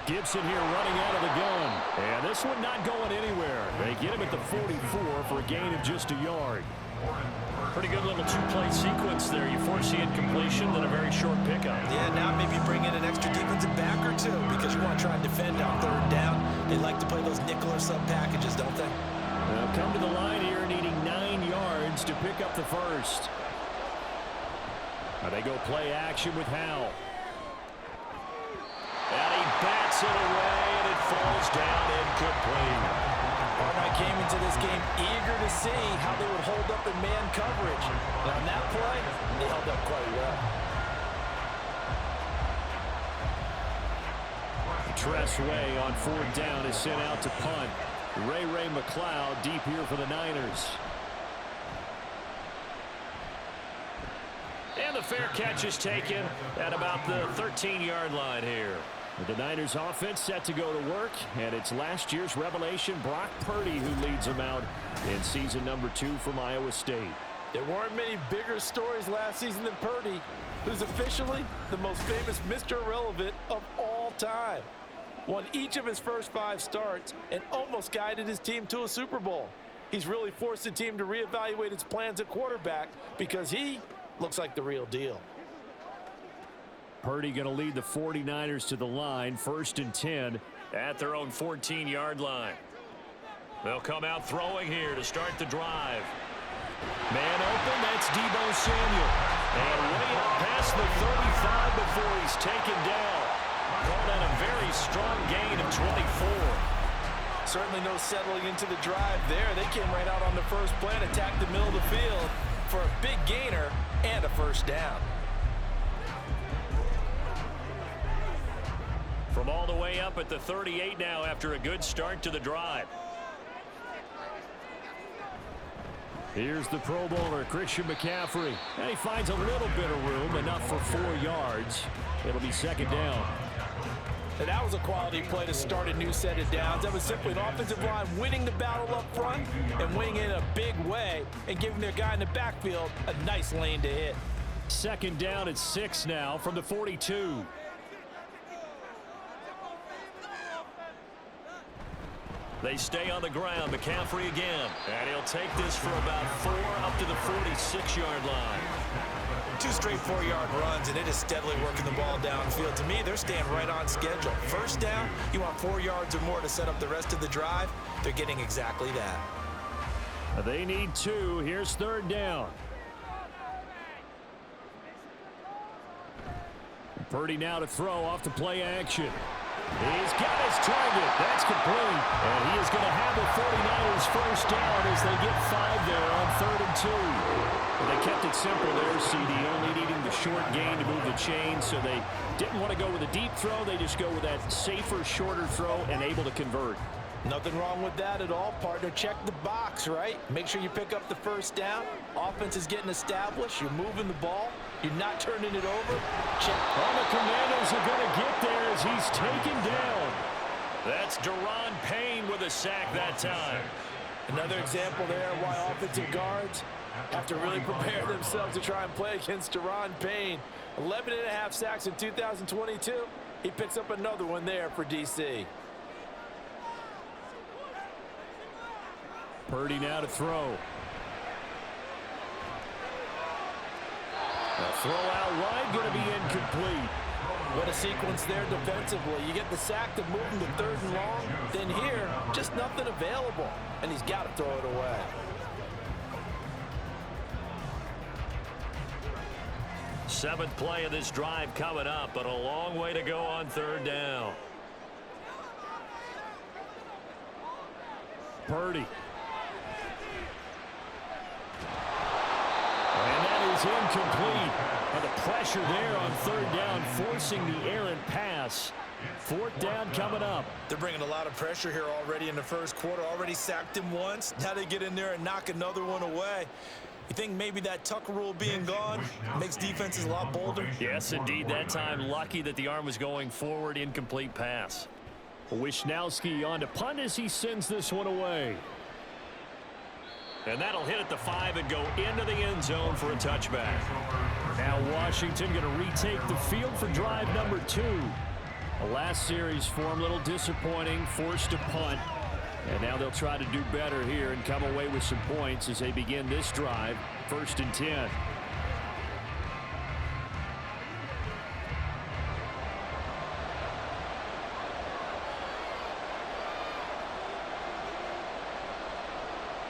Gibson here running out of the gun. And this one not going anywhere. They get him at the 44 for a gain of just a yard. Pretty good little two-play sequence there. You force the incompletion, then a very short pickup. Yeah, now maybe bring in an extra defensive back or two because you want to try and defend on third down. They like to play those nickel or sub packages, don't they? They'll come to the line here needing 9 yards to pick up the first. Now they go play action with Howell. And he bats it away, and it falls down incomplete. Harbaugh came into this game eager to see how they would hold up in man coverage. And on that play, they held up quite well. Tressway on 4th down is sent out to punt. Ray McLeod deep here for the Niners. And the fair catch is taken at about the 13-yard line here. The Niners offense set to go to work, and it's last year's revelation, Brock Purdy, who leads them out in season number 2 from Iowa State. There weren't many bigger stories last season than Purdy, who's officially the most famous Mr. Irrelevant of all time. Won each of his first 5 starts and almost guided his team to a Super Bowl. He's really forced the team to reevaluate its plans at quarterback because he looks like the real deal. Purdy going to lead the 49ers to the line, 1st and 10. At their own 14-yard line. They'll come out throwing here to start the drive. Man open, that's Deebo Samuel. And way up past the 35 before he's taken down. Called on a very strong gain of 24. Certainly no settling into the drive there. They came right out on the first play and attacked the middle of the field for a big gainer and a first down. From all the way up at the 38 now after a good start to the drive. Here's the Pro Bowler, Christian McCaffrey. And he finds a little bit of room, enough for 4 yards. It'll be 2nd down. And that was a quality play to start a new set of downs. That was simply an offensive line winning the battle up front and winning it in a big way and giving their guy in the backfield a nice lane to hit. 2nd down at 6 now from the 42. They stay on the ground. McCaffrey again. And he'll take this for about 4 up to the 46-yard line. 2 straight 4-yard runs, and it is steadily working the ball downfield. To me, they're staying right on schedule. First down, you want 4 yards or more to set up the rest of the drive. They're getting exactly that. They need 2. Here's 3rd down. Purdy now to throw off the play action. He's got his target. That's complete. And he is going to have the 49ers first down as they get 5 there on 3rd and 2. Well, they kept it simple there, CD, only needing the short gain to move the chain, so they didn't want to go with a deep throw. They just go with that safer, shorter throw and able to convert. Nothing wrong with that at all, partner. Check the box, right? Make sure you pick up the first down. Offense is getting established. You're moving the ball. You're not turning it over. Check. All the Commandos are going to get there as he's taken down. That's Daron Payne with a sack that time. Another example there why offensive guards have to really prepare themselves to try and play against Daron Payne. 11.5 sacks in 2022. He picks up another one there for D.C. Purdy now to throw. A throw out wide, going to be incomplete. What a sequence there defensively. You get the sack to move him to 3rd and long. Then here, just nothing available. And he's got to throw it away. Seventh play of this drive coming up, but a long way to go on 3rd down. Purdy. And that is incomplete. And the pressure there on 3rd down, forcing the errant pass. 4th down coming up. They're bringing a lot of pressure here already in the first quarter. Already sacked him once. Now they get in there and knock another one away. You think maybe that Tucker rule being gone makes defenses a lot bolder? Yes, indeed. That time, lucky that the arm was going forward. Incomplete pass. Wisnowski on to punt as he sends this one away. And that'll hit at the 5 and go into the end zone for a touchback. Now Washington going to retake the field for drive number 2. The last series for him, a little disappointing, forced a punt. And now they'll try to do better here and come away with some points as they begin this drive. 1st and 10.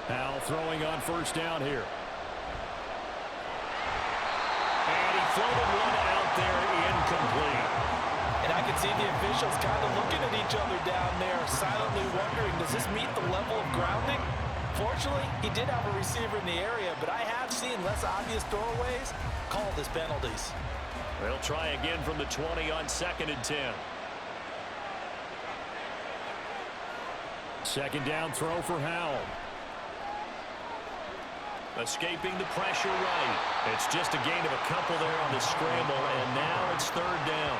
Now throwing on 1st down here. And he floated one out there, incomplete. And I can see the officials kind of looking at each other down there, silently wondering, does this meet the level of grounding? Fortunately, he did have a receiver in the area, but I have seen less obvious throwaways called as penalties. They'll try again from the 20 on 2nd and 10. 2nd down throw for Howell. Escaping the pressure right. It's just a gain of a couple there on the scramble, and now it's 3rd down.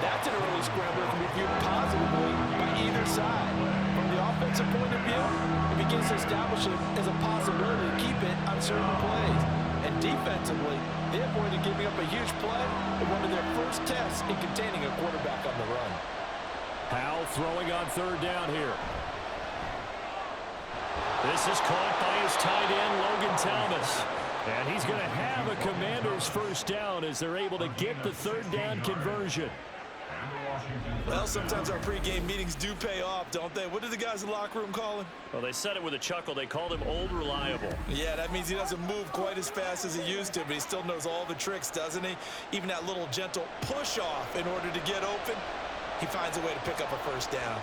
That's an early scramble that can be viewed positively by either side. From the offensive point of view, it begins to establish it as a possibility to keep it on certain plays. And defensively, they avoided giving up a huge play in one of their first tests in containing a quarterback on the run. Howell throwing on 3rd down here. This is caught by his tight end, Logan Thomas. And he's going to have a Commander's 1st down as they're able to get the 3rd down conversion. Well, sometimes our pregame meetings do pay off, don't they? What did the guys in the locker room call him? Well, they said it with a chuckle. They called him Old Reliable. Yeah, that means he doesn't move quite as fast as he used to, but he still knows all the tricks, doesn't he? Even that little gentle push-off in order to get open, he finds a way to pick up a 1st down.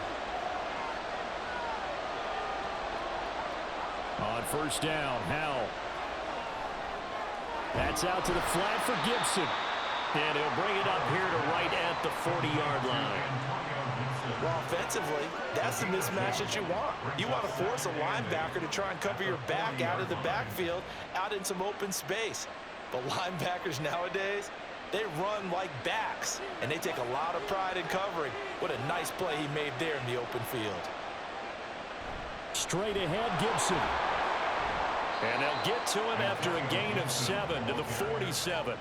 On 1st down, Howell. That's out to the flat for Gibson. And he'll bring it up here to right at the 40-yard line. Well, offensively, that's the mismatch that you want. You want to force a linebacker to try and cover your back out of the backfield, out in some open space. But linebackers nowadays, they run like backs, and they take a lot of pride in covering. What a nice play he made there in the open field. Straight ahead, Gibson. And they'll get to him after a gain of 7 to the 47.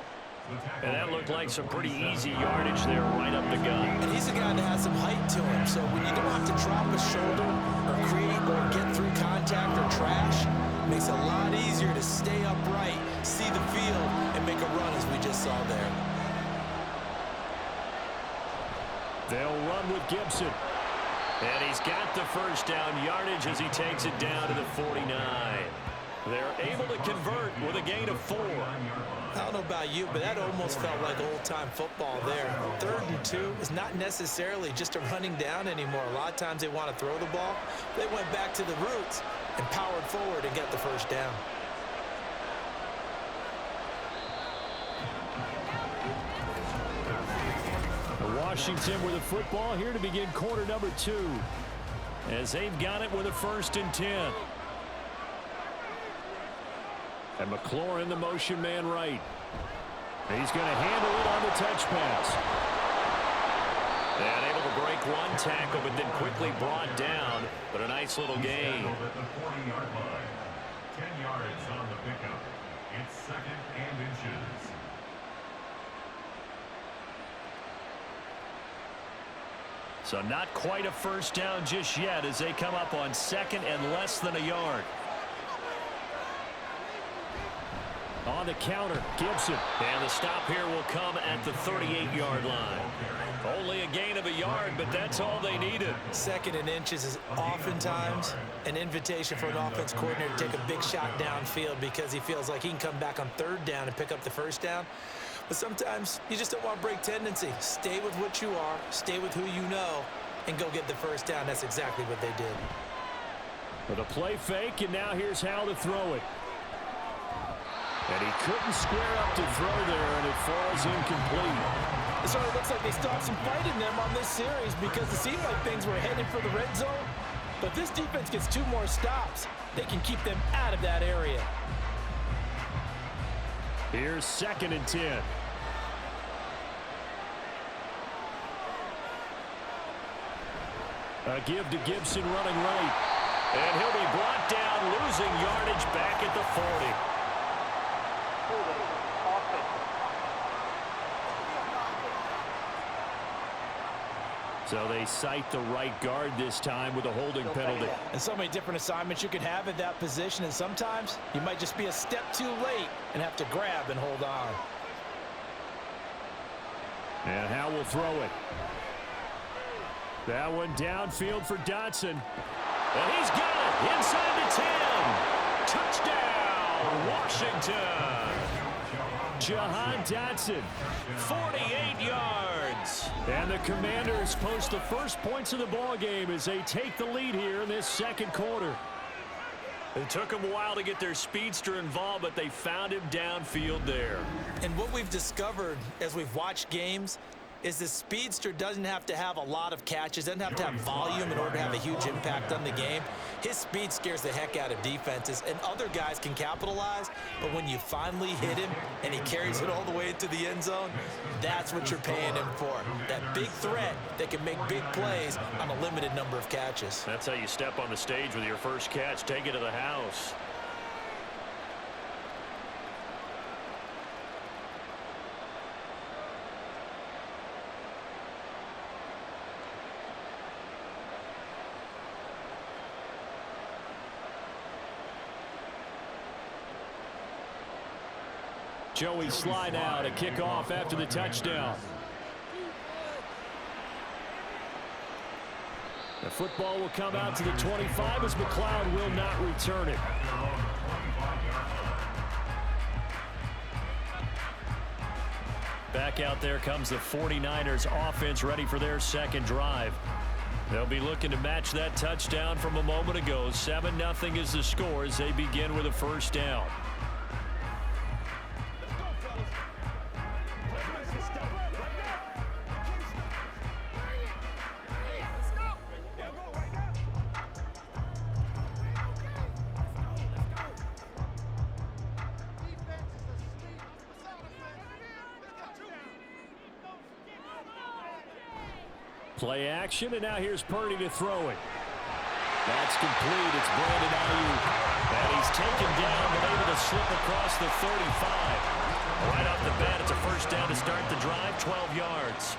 And that looked like some pretty easy yardage there right up the gut. And he's a guy that has some height to him, so when you don't have to drop a shoulder or create or get through contact or trash, it makes it a lot easier to stay upright, see the field, and make a run as we just saw there. They'll run with Gibson. And he's got the 1st down yardage as he takes it down to the 49. They're able to convert with a gain of 4. I don't know about you, but that almost felt like old-time football there. 3rd and 2 is not necessarily just a running down anymore. A lot of times they want to throw the ball. They went back to the roots and powered forward and got the 1st down. Washington with the football here to begin quarter number 2. As they've got it with a 1st and 10. And McLaurin, the motion man right. He's going to handle it on the touch pass. And able to break one tackle, but then quickly brought down. But a nice little gain. 10 yards on the pickup. It's 2nd and inches. So not quite a 1st down just yet as they come up on 2nd and less than a yard. On the counter, Gibson. And the stop here will come at the 38-yard line. Only a gain of a yard, but that's all they needed. 2nd and inches is oftentimes an invitation for an offense coordinator to take a big shot downfield because he feels like he can come back on 3rd down and pick up the 1st down. But sometimes you just don't want to break tendency. Stay with what you are, stay with who you know, and go get the 1st down. That's exactly what they did. With a play fake, and now here's how to throw it. And he couldn't square up to throw there, and it falls incomplete. It sort of looks like they still have some fight in them on this series because it seemed like things were headed for the red zone. But this defense gets 2 more stops. They can keep them out of that area. Here's 2nd and 10. A give to Gibson running right. And he'll be brought down, losing yardage back at the 40. So they cite the right guard this time with a holding penalty. And so many different assignments you could have at that position, and sometimes you might just be a step too late and have to grab and hold on. And Howe will throw it. That one downfield for Dotson. And he's got it inside the 10. Touchdown, Washington. Jahan Dotson, 48 yards. And the Commanders post the first points of the ball game as they take the lead here in this second quarter. It took them a while to get their speedster involved, but they found him downfield there. And what we've discovered as we've watched games is the speedster doesn't have to have a lot of catches, doesn't have to have volume in order to have a huge impact on the game. His speed scares the heck out of defenses, and other guys can capitalize, but when you finally hit him and he carries it all the way into the end zone, that's what you're paying him for. That big threat that can make big plays on a limited number of catches. That's how you step on the stage with your first catch. Take it to the house. Joey Sly now to kick off after the touchdown. The football will come out to the 25 as McLeod will not return it. Back out there comes the 49ers offense ready for their second drive. They'll be looking to match that touchdown from a moment ago. 7-0 is the score as they begin with a first down. Play action, and now here's Purdy to throw it. That's complete. It's Brandon Ayuk. And he's taken down, but able to slip across the 35. Right off the bat, it's a first down to start the drive, 12 yards.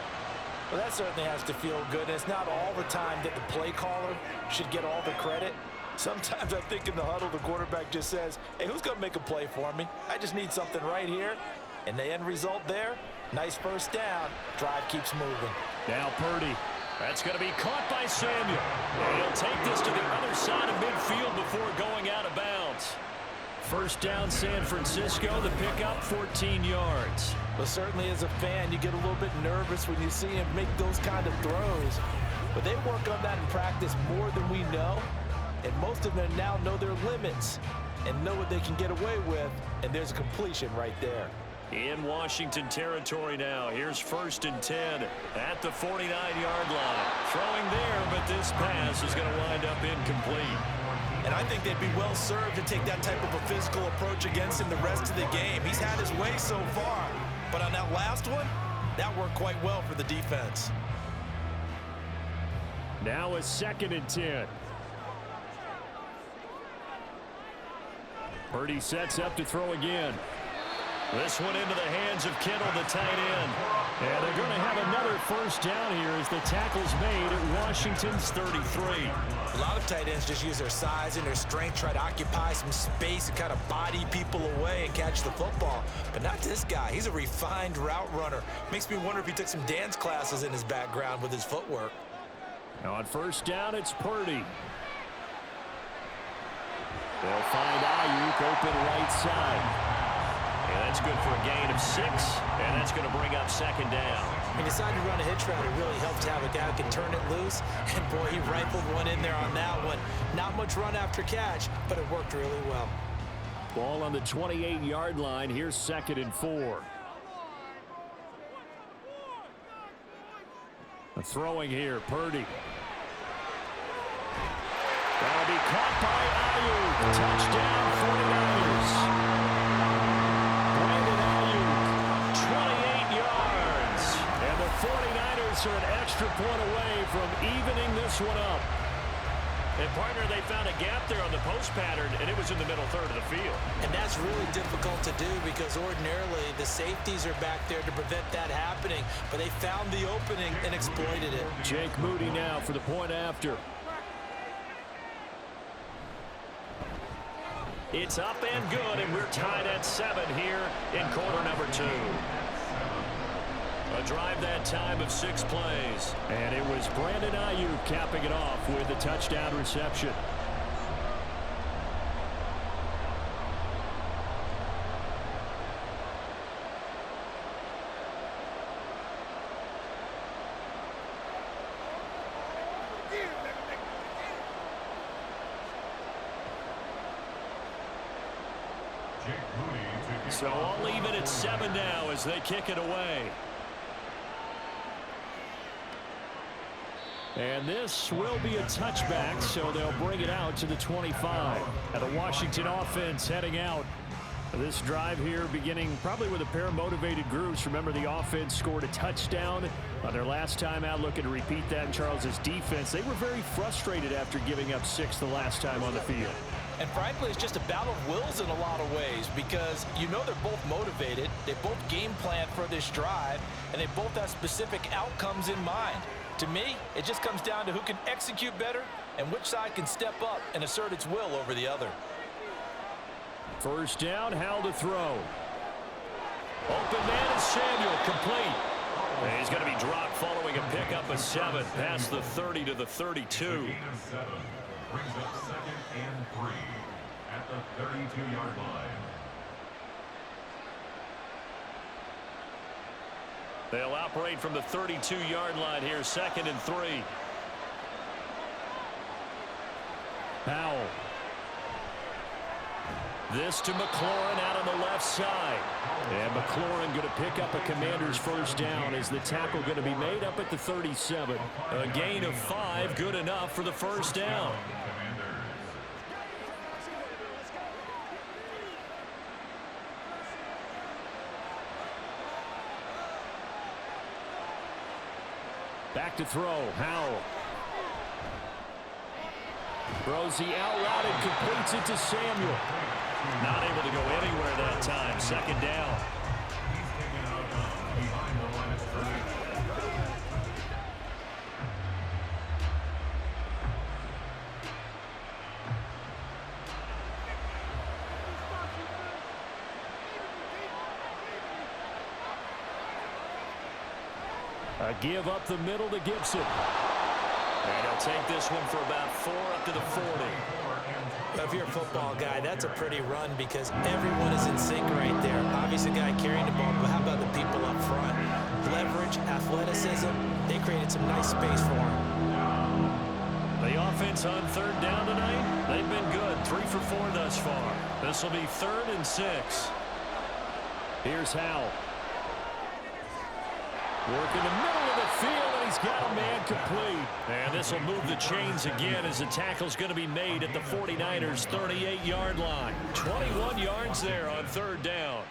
Well, that certainly has to feel good. It's not all the time that the play caller should get all the credit. Sometimes I think in the huddle, the quarterback just says, hey, who's going to make a play for me? I just need something right here. And the end result there, nice first down. Drive keeps moving. Now Purdy. That's going to be caught by Samuel. And he'll take this to the other side of midfield before going out of bounds. First down, San Francisco. The pickup, 14 yards. Well, certainly as a fan, you get a little bit nervous when you see him make those kind of throws. But they work on that in practice more than we know. And most of them now know their limits and know what they can get away with. And there's a completion right there. In Washington territory now. Here's 1st and 10 at the 49-yard line. Throwing there, but this pass is going to wind up incomplete. And I think they'd be well served to take that type of a physical approach against him the rest of the game. He's had his way so far. But on that last one, that worked quite well for the defense. Now a 2nd and 10. Purdy sets up to throw again. This one into the hands of Kittle, the tight end. And they're going to have another first down here as the tackle's made at Washington's 33. A lot of tight ends just use their size and their strength, try to occupy some space and kind of body people away and catch the football. But not this guy. He's a refined route runner. Makes me wonder if he took some dance classes in his background with his footwork. Now on first down, it's Purdy. They'll find Ayuk open right side. And that's good for a gain of 6, and that's going to bring up 2nd down. He decided to run a hitch route. It really helped to have a guy who can turn it loose. And, boy, he rifled one in there on that one. Not much run after catch, but it worked really well. Ball on the 28-yard line. Here's 2nd and 4. A throwing here, Purdy. That'll be caught by Ayuk. Touchdown, 49ers. Brandon Ayuk, 28 yards. And the 49ers are an extra point away from evening this one up. And, partner, they found a gap there on the post pattern, and it was in the middle third of the field. And that's really difficult to do because ordinarily the safeties are back there to prevent that happening. but they found the opening and exploited it. Jake Moody now for the point after. It's up and good, and we're tied at 7 here in quarter number 2. A drive that time of 6 plays. And it was Brandon Ayuk capping it off with a touchdown reception. So I'll leave it at 7 now as they kick it away. And this will be a touchback, so they'll bring it out to the 25. And the Washington offense heading out. This drive here beginning probably with a pair of motivated groups. Remember, the offense scored a touchdown on their last time out, looking to repeat that in Charles's defense. They were very frustrated after giving up 6 the last time on the field. And frankly, it's just a battle of wills in a lot of ways because you know they're both motivated, they both game plan for this drive, and they both have specific outcomes in mind. To me, it just comes down to who can execute better and which side can step up and assert its will over the other. First down, Howell to throw. Open man is Samuel, complete. And he's going to be dropped following a pickup of 7 past the 30 to the 32. Brings up 2nd and 3 at the 32-yard line. They'll operate from the 32-yard line here, 2nd and 3. Howell. This to McLaurin out on the left side. And McLaurin going to pick up a Commander's first down as the tackle going to be made up at the 37. A gain of 5, good enough for the first down. Back to throw, Howell. Throws the out route and completes it to Samuel. Not able to go anywhere that time. 2nd down. A give up the middle to Gibson. And he'll take this one for about 4 up to the 40. If you're a football guy, that's a pretty run because everyone is in sync right there. Obviously, the guy carrying the ball, but how about the people up front? Leverage, athleticism, they created some nice space for him. The offense on 3rd down tonight, they've been good. 3 for 4 thus far. This will be 3rd and 6. Here's Howell. Work in the middle of the field, and he's got a man complete. And this will move the chains again as the tackle's going to be made at the 49ers' 38-yard line. 21 yards there on 3rd down.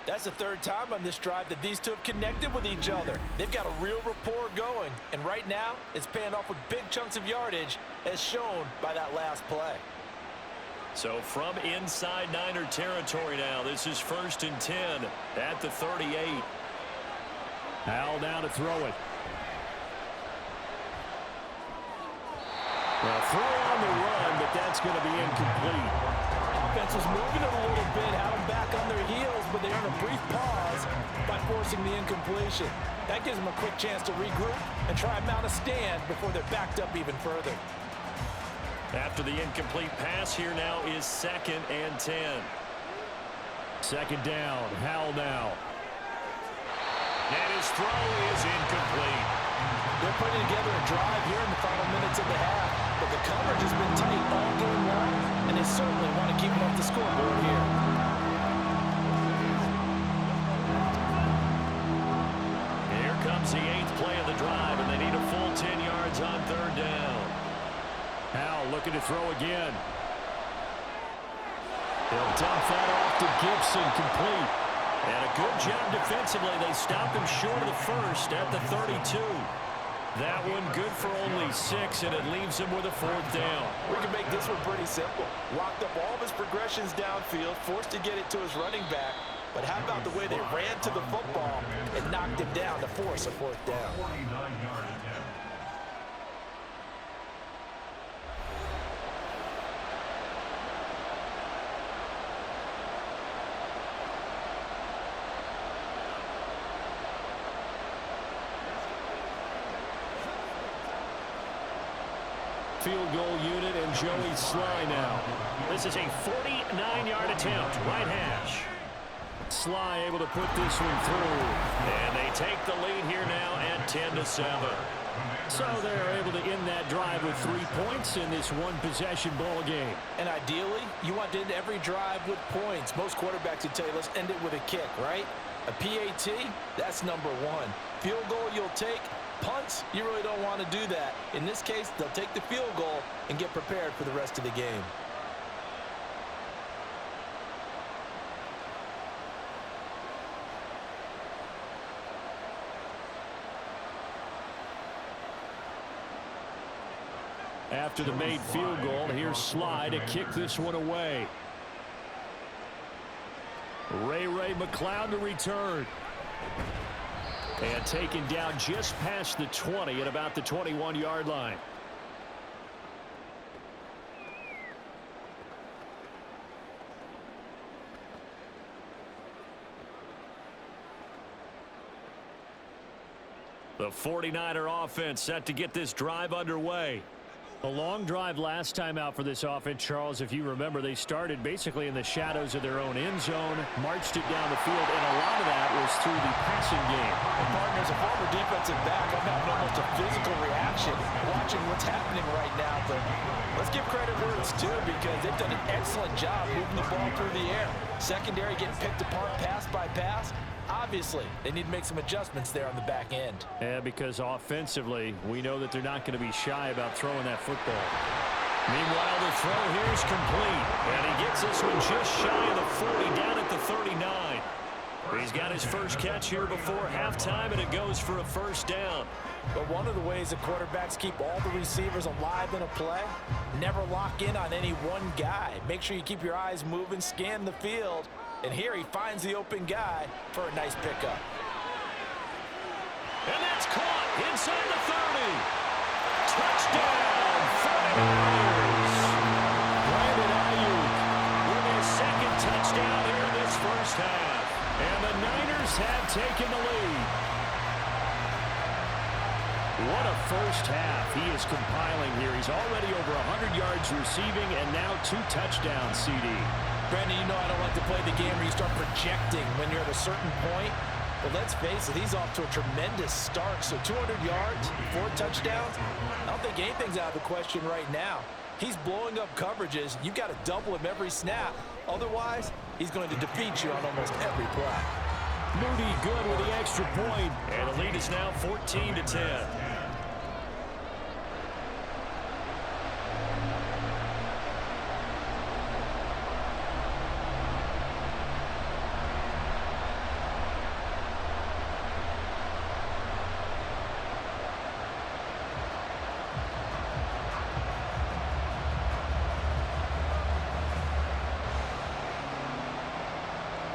That's the 3rd time on this drive that these two have connected with each other. They've got a real rapport going, and right now it's paying off with big chunks of yardage as shown by that last play. So from inside Niner territory now, this is 1st and 10 at the 38. Howell down to throw it. Well, throw on the run, but that's going to be incomplete. Offense was moving it a little bit, had them back on their heels, but they earned a brief pause by forcing the incompletion. That gives them a quick chance to regroup and try and mount a stand before they're backed up even further. After the incomplete pass, here now is 2nd and 10. 2nd down, Howell now. And his throw is incomplete. They're putting together a drive here in the final minutes of the half, but the coverage has been tight all game long, and they certainly want to keep it off the scoreboard here. Here comes the 8th play of the drive, and they need a full 10 yards on 3rd down. Howell looking to throw again. He'll dump that off to Gibson, complete. And a good job defensively. They stop him short of the 1st at the 32. That one good for only 6, and it leaves him with a 4th down. We can make this one pretty simple. Locked up all of his progressions downfield, forced to get it to his running back. But how about the way they ran to the football and knocked him down to force a fourth down. 49-yard attempt. Field goal unit and Joey Sly now. This is a 49-yard attempt, right hash. Sly able to put this one through. And they take the lead here now at 10-7. So they're able to end that drive with 3 points in this one-possession ball game. And ideally, you want to end every drive with points. Most quarterbacks would tell you, let's end it with a kick, right? A PAT, that's number one. Field goal you'll take. Punts, you really don't want to do that. In this case, they'll take the field goal and get prepared for the rest of the game. After the made field goal, here's Sly to kick this one away. Ray McLeod to return. And taken down just past the 20 at about the 21-yard line. The 49er offense set to get this drive underway. A long drive last time out for this offense, Charles. If you remember, they started basically in the shadows of their own end zone, marched it down the field, and a lot of that was through the passing game. And partner, as a former defensive back, I'm having almost a physical reaction watching what's happening right now. But let's give credit where it's due, because they've done an excellent job moving the ball through the air. Secondary getting picked apart pass by pass. Obviously, they need to make some adjustments there on the back end. Yeah, because offensively, we know that they're not going to be shy about throwing that football. Meanwhile, the throw here is complete. And he gets this one just shy of the 40, down at the 39. He's got his first catch here before halftime, and it goes for a first down. But one of the ways that quarterbacks keep all the receivers alive in a play, never lock in on any one guy. Make sure you keep your eyes moving, scan the field. And here he finds the open guy for a nice pickup. And that's caught inside the 30. Touchdown, 49ers. Brandon Ayuk With his second touchdown here in this first half. and the Niners have taken the lead. What a first half he is compiling here. He's already over 100 yards receiving and now 2 touchdowns, CD. Brandon, you know I don't like to play the game where you start projecting when you're at a certain point. But let's face it, he's off to a tremendous start. So 200 yards, 4 touchdowns. I don't think anything's out of the question right now. He's blowing up coverages. You've got to double him every snap. Otherwise, he's going to defeat you on almost every play. Moody good with the extra point. And the lead is now 14-10.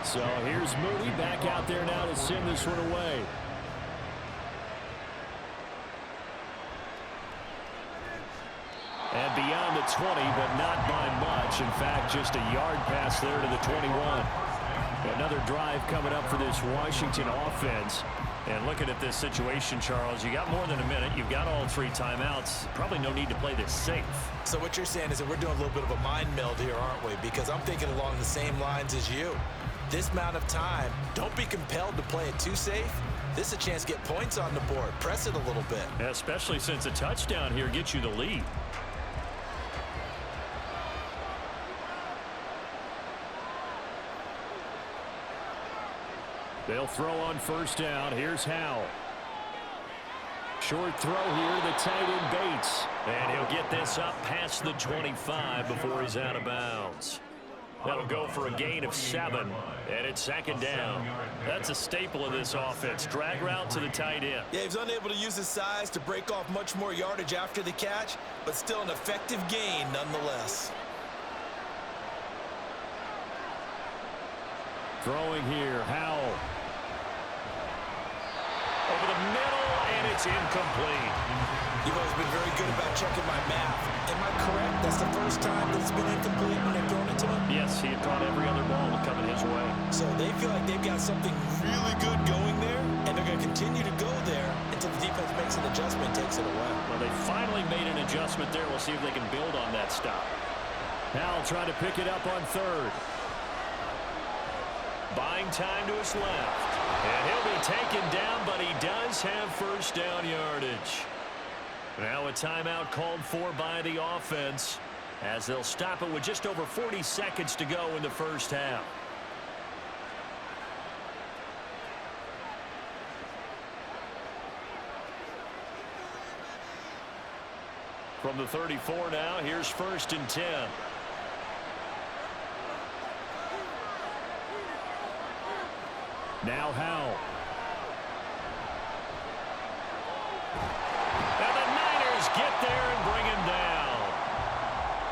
So here's Moody back out there now to send this one away. And beyond the 20, but not by much. In fact, just a yard pass there to the 21. Another drive coming up for this Washington offense. And looking at this situation, Charles, you got more than a minute. You've got all 3 timeouts. Probably no need to play this safe. So what you're saying is that we're doing a little bit of a mind meld here, aren't we? Because I'm thinking along the same lines as you. This amount of time, don't be compelled to play it too safe. This is a chance to get points on the board. Press it a little bit. Especially since a touchdown here gets you the lead. They'll throw on first down. Here's Howell. Short throw here, the tight end Bates. And he'll get this up past the 25 before he's out of bounds. That'll go for a gain of 7, and it's second down. That's a staple of this offense. Drag route to the tight end. Yeah, he's unable to use his size to break off much more yardage after the catch, but still an effective gain nonetheless. Throwing here, Howell. Over the It's incomplete. You've always been very good about checking my math. Am I correct? That's the first time that it's been incomplete when they've thrown it to him? Yes, he had caught every other ball coming his way. So they feel like they've got something really good going there, and they're going to continue to go there until the defense makes an adjustment, takes it away. Well, they finally made an adjustment there. We'll see if they can build on that stop. Howell trying to pick it up on third. Buying time to his left. And he'll be taken down, but he does have first down yardage. Now a timeout called for by the offense as they'll stop it with just over 40 seconds to go in the first half. From the 34 now, here's 1st and 10. Now Howell. And the Niners get there and bring him down.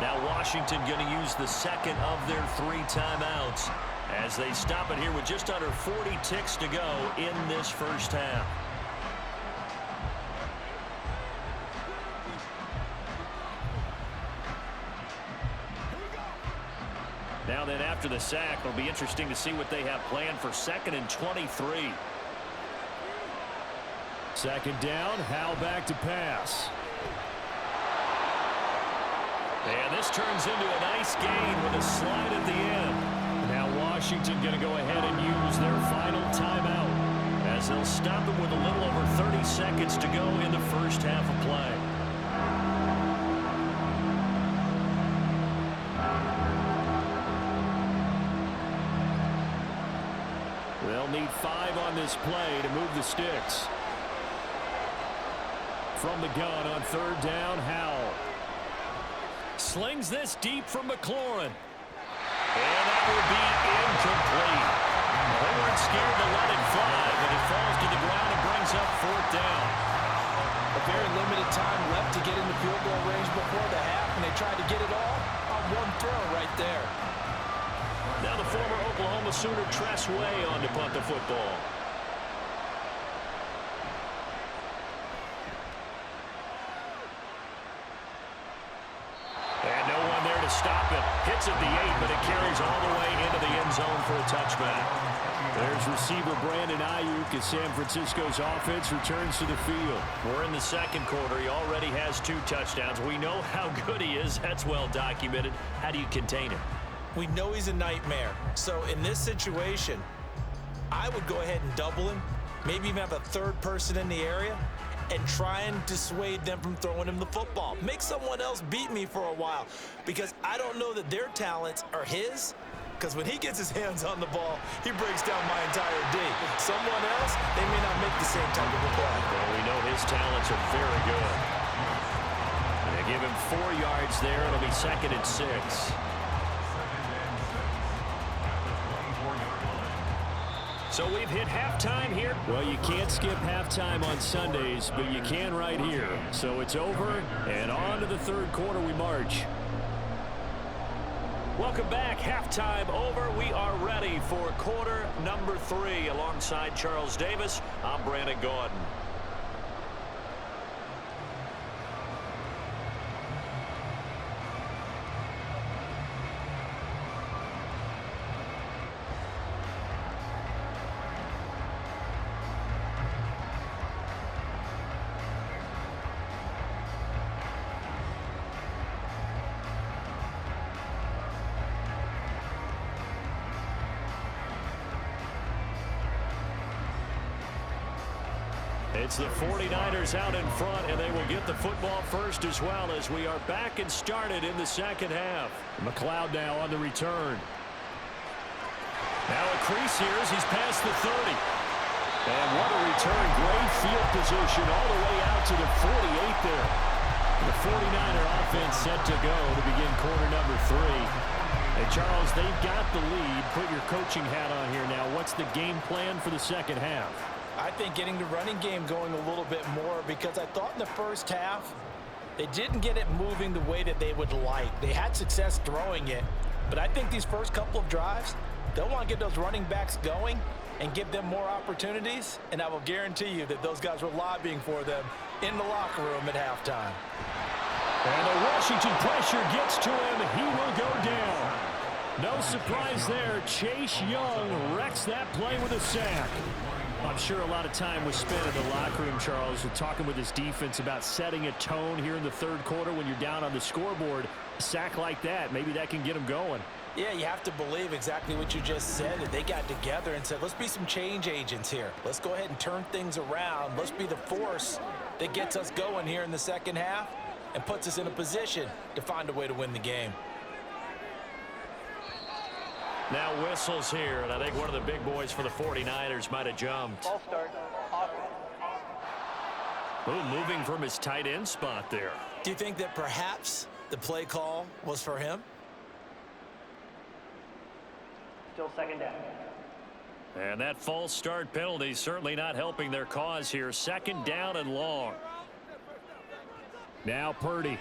Now Washington going to use the second of their 3 timeouts as they stop it here with just under 40 ticks to go in this first half. Now then, after the sack, it'll be interesting to see what they have planned for 2nd and 23. 2nd down, Howell back to pass. And this turns into a nice gain with a slide at the end. Now Washington going to go ahead and use their final timeout as they'll stop it with a little over 30 seconds to go in the first half of play. They'll need 5 on this play to move the sticks. From the gun on 3rd down, Howell. Slings this deep from McLaurin. And that will be incomplete. They weren't scared to let it fly, but it falls to the ground and brings up 4th down. A very limited time left to get in the field goal range before the half, and they tried to get it all on one throw right there. Now the former Oklahoma Sooner Tress Way on to punt the football. And no one there to stop it. Hits at the 8, but it carries all the way into the end zone for a touchback. There's receiver Brandon Ayuk as San Francisco's offense returns to the field. We're in the 2nd quarter. He already has 2 touchdowns. We know how good he is. That's well documented. How do you contain him? We know he's a nightmare. So in this situation, I would go ahead and double him, maybe even have a 3rd person in the area, and try and dissuade them from throwing him the football. Make someone else beat me for a while, because I don't know that their talents are his, because when he gets his hands on the ball, he breaks down my entire D. Someone else, they may not make the same type of a play. Well, we know his talents are very good. They give him 4 yards there. It'll be 2nd and 6. So we've hit halftime here. Well, you can't skip halftime on Sundays, but you can right here. So it's over, and on to the 3rd quarter we march. Welcome back. Halftime over. We are ready for quarter number 3. Alongside Charles Davis, I'm Brandon Gaudin. It's the 49ers out in front, and they will get the football first as well as we are back and started in the 2nd half. McLeod now on the return. Now a crease here as he's past the 30. And what a return. Great field position all the way out to the 48 there. The 49er offense set to go to begin quarter number 3. And Charles, they've got the lead. Put your coaching hat on here now. What's the game plan for the 2nd half? I think getting the running game going a little bit more, because I thought in the first half they didn't get it moving the way that they would like. They had success throwing it, but I think these first couple of drives, they'll want to get those running backs going and give them more opportunities, and I will guarantee you that those guys were lobbying for them in the locker room at halftime. And the Washington pressure gets to him. He will go down. No surprise there. Chase Young wrecks that play with a sack. I'm sure a lot of time was spent in the locker room, Charles, talking with his defense about setting a tone here in the third quarter when you're down on the scoreboard. A sack like that, maybe that can get him going. Yeah, you have to believe exactly what you just said, that they got together and said, let's be some change agents here. Let's go ahead and turn things around. Let's be the force that gets us going here in the second half and puts us in a position to find a way to win the game. Now whistles here, and I think one of the big boys for the 49ers might have jumped. Ball start. Ooh, moving from his tight end spot there. Do you think that perhaps the play call was for him? Still second down. And that false start penalty certainly not helping their cause here. Second down and long. Now Purdy.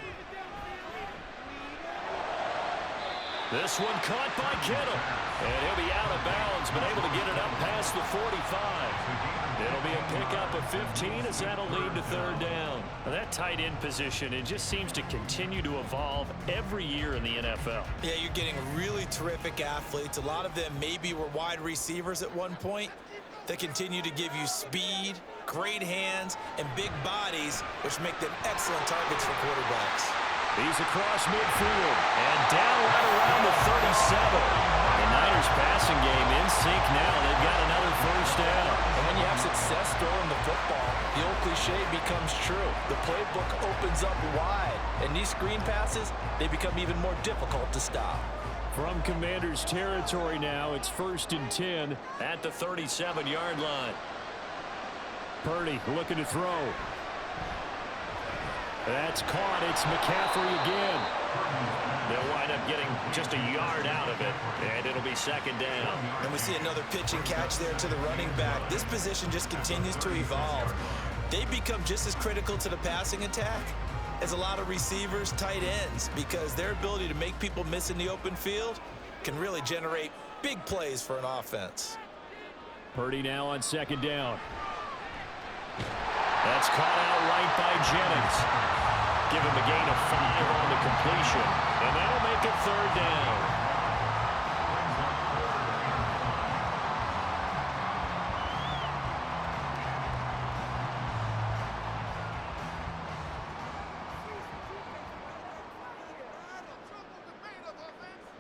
This one caught by Kittle. And he'll be out of bounds, but able to get it up past the 45. It'll be a pickup of 15 as that'll lead to third down. Now that tight end position, it just seems to continue to evolve every year in the NFL. Yeah, you're getting really terrific athletes. A lot of them maybe were wide receivers at one point. They continue to give you speed, great hands, and big bodies, which make them excellent targets for quarterbacks. He's across midfield. And down right around the 37. The Niners passing game in sync now. They've got another first down. And when you have success throwing the football, the old cliche becomes true. The playbook opens up wide. And these screen passes, they become even more difficult to stop. From Commander's territory now, it's 1st and 10. At the 37-yard line. Purdy looking to throw. That's caught. It's McCaffrey again. They'll wind up getting just a yard out of it, and it'll be second down. And we see another pitch and catch there to the running back. This position just continues to evolve. They become just as critical to the passing attack as a lot of receivers, tight ends, because their ability to make people miss in the open field can really generate big plays for an offense. Purdy now on second down. That's caught out right by Jennings. Give him a gain of 5 on the completion, and that'll make it third down.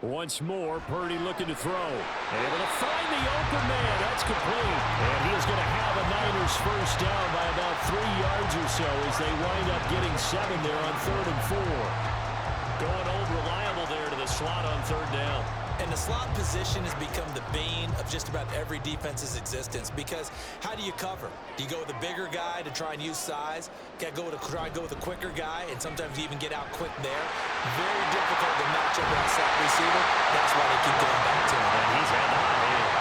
Once more, Purdy looking to throw. Able to find the open man. That's complete. And he is going to have a Niners first down by about 3 yards or so as they wind up getting 7 there on 3rd and 4. Going old reliable there to the slot on third down. And the slot position has become the bane of just about every defense's existence, because how do you cover? Do you go with a bigger guy to try and use size? Got to try and go with a quicker guy, and sometimes you even get out quick there. Very difficult to match up with a slot receiver. That's why they keep going back to him. And he's had the hot hand.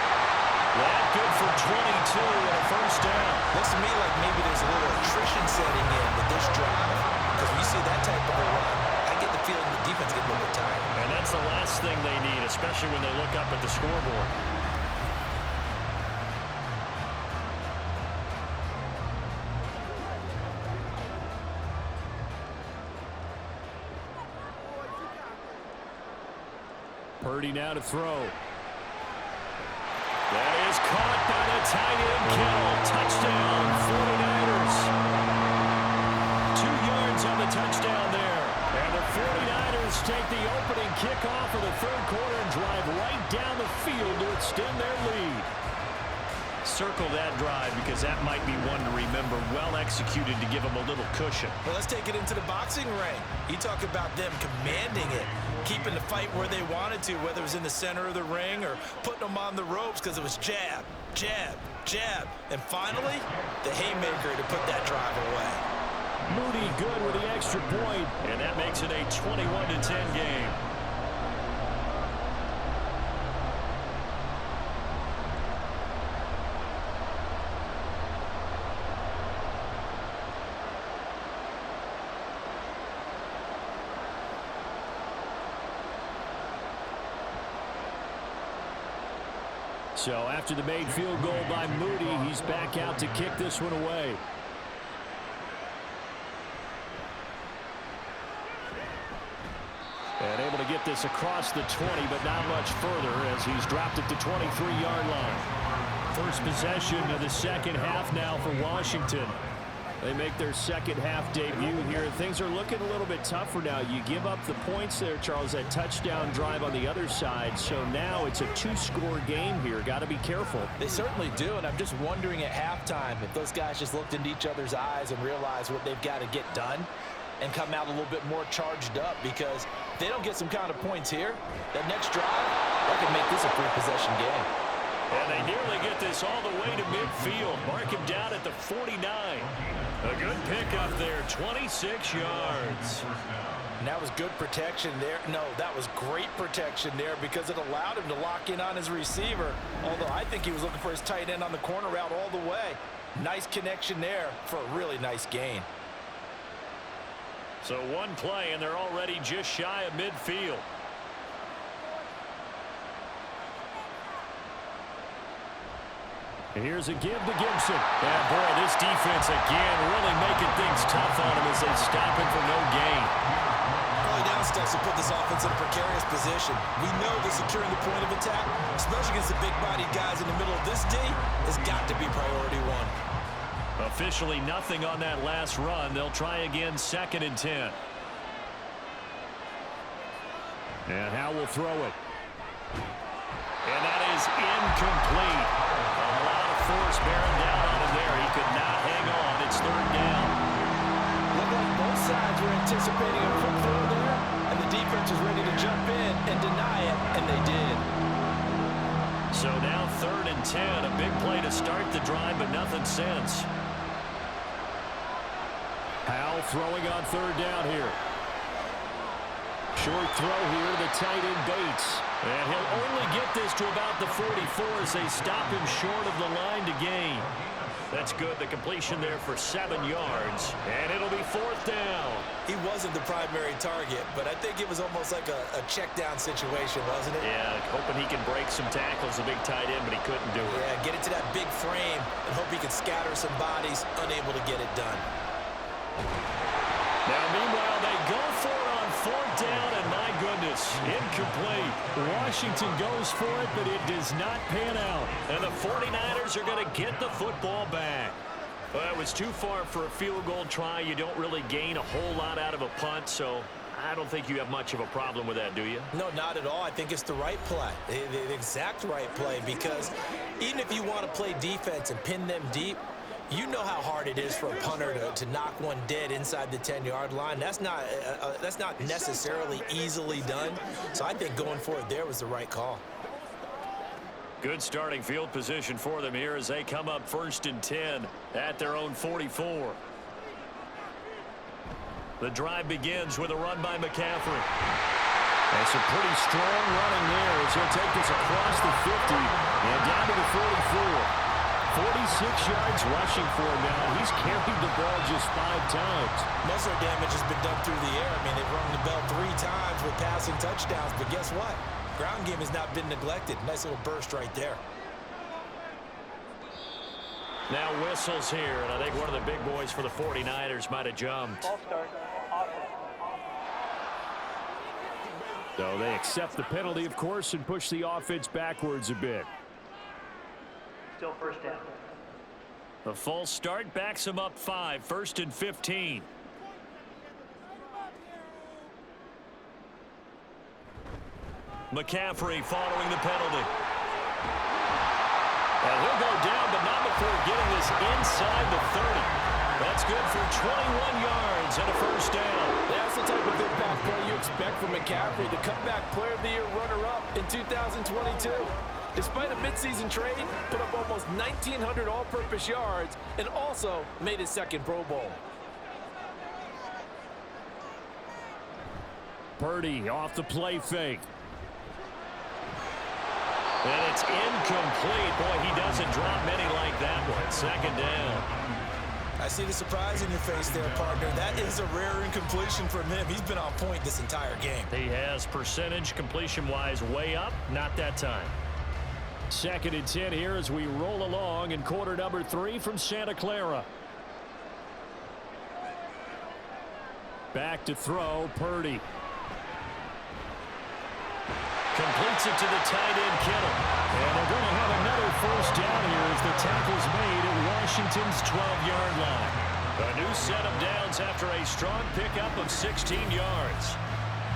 That good for 22 and a first down. Looks to me like maybe there's a little attrition setting in with this drive, because when you see that type of a run, I get the feeling the defense gets a little bit tired. And that's the last thing they need, especially when they look up at the scoreboard. Purdy now to throw. That is caught by the tight end, Kittle. Touchdown, 49ers. 2 yards on the touchdown there. And the 49ers take the opening kickoff of the third quarter and drive right down the field to extend their lead. Circle that drive, because that might be one to remember. Well executed to give them a little cushion. Well, let's take it into the boxing ring. You talk about them commanding it, keeping the fight where they wanted to, whether it was in the center of the ring or putting them on the ropes, because it was jab, jab, jab. And finally, the haymaker to put that drive away. Moody good with the extra point. And that makes it a 21-10 game. So after the made field goal by Moody, he's back out to kick this one away. And able to get this across the 20, but not much further as he's dropped it to 23-yard line. First possession of the second half now for Washington. They make their second half debut here. Things are looking a little bit tougher now. You give up the points there, Charles, that touchdown drive on the other side. So now it's a two-score game here. Got to be careful. They certainly do, and I'm just wondering at halftime if those guys just looked into each other's eyes and realized what they've got to get done and come out a little bit more charged up, because if they don't get some kind of points here, that next drive, that could make this a three-possession game. And they nearly get this all the way to midfield. Mark him down at the 49. A good pickup there, 26 yards. And that was good protection there. No, that was great protection there because it allowed him to lock in on his receiver. Although I think he was looking for his tight end on the corner route all the way. Nice connection there for a really nice gain. So one play, and they're already just shy of midfield. And here's a give to Gibson. And boy, this defense again really making things tough on him as they stop him for no gain. Early down steps to put this offense in a precarious position. We know that securing the point of attack, especially against the big-bodied guys in the middle of this D, has got to be priority one. Officially nothing on that last run. They'll try again, 2nd and 10. And Howe will throw it. And that is incomplete. A lot of force bearing down on him there. He could not hang on. It's 3rd down. Looked like both sides were anticipating a quick throw there, and the defense was ready to jump in and deny it, and they did. So now 3rd and 10. A big play to start the drive, but nothing since. Howe throwing on 3rd down here. Short throw here to the tight end Bates. And he'll only get this to about the 44 as they stop him short of the line to gain. That's good. The completion there for 7 yards. And it'll be 4th down. He wasn't the primary target, but I think it was almost like a check down situation, wasn't it? Yeah, hoping he can break some tackles, a big tight end, but he couldn't do it. Yeah, get it to that big frame and hope he can scatter some bodies, unable to get it done. Now, meanwhile, they go for it on 4th down, and my goodness, incomplete. Washington goes for it, but it does not pan out. And the 49ers are going to get the football back. Well, that was too far for a field goal try. You don't really gain a whole lot out of a punt, so I don't think you have much of a problem with that, do you? No, not at all. I think it's the right play, the exact right play, because even if you want to play defense and pin them deep, you know how hard it is for a punter to knock one dead inside the 10-yard line. That's not necessarily easily done. So I think going for it there was the right call. Good starting field position for them here as they come up 1st and 10 at their own 44. The drive begins with a run by McCaffrey. That's a pretty strong running there as he'll take this across the 50 and down to the 44. 46 yards rushing for him now. He's carried the ball just 5 times. Most of their damage has been done through the air. I mean, they've rung the bell 3 times with passing touchdowns, but guess what? Ground game has not been neglected. Nice little burst right there. Now whistles here, and I think one of the big boys for the 49ers might have jumped. Ball start. Offense. So they accept the penalty, of course, and push the offense backwards a bit. Still 1st down. The false start backs him up 5, 1st and 15. McCaffrey following the penalty. And he'll go down, but not before getting this inside the 30. That's good for 21 yards and a 1st down. That's the type of impact play you expect from McCaffrey, the comeback player of the year runner-up in 2022. Despite a midseason trade, put up almost 1,900 all-purpose yards and also made his 2nd Pro Bowl. Purdy off the play fake. And it's incomplete. Boy, he doesn't drop many like that one. 2nd down. I see the surprise in your face there, partner. That is a rare incompletion from him. He's been on point this entire game. He has percentage completion-wise way up. Not that time. 2nd and 10 here as we roll along in quarter number 3 from Santa Clara. Back to throw, Purdy. Completes it to the tight end, Kittle. And they're going to have another first down here as the tackle's made at Washington's 12-yard line. A new set of downs after a strong pickup of 16 yards.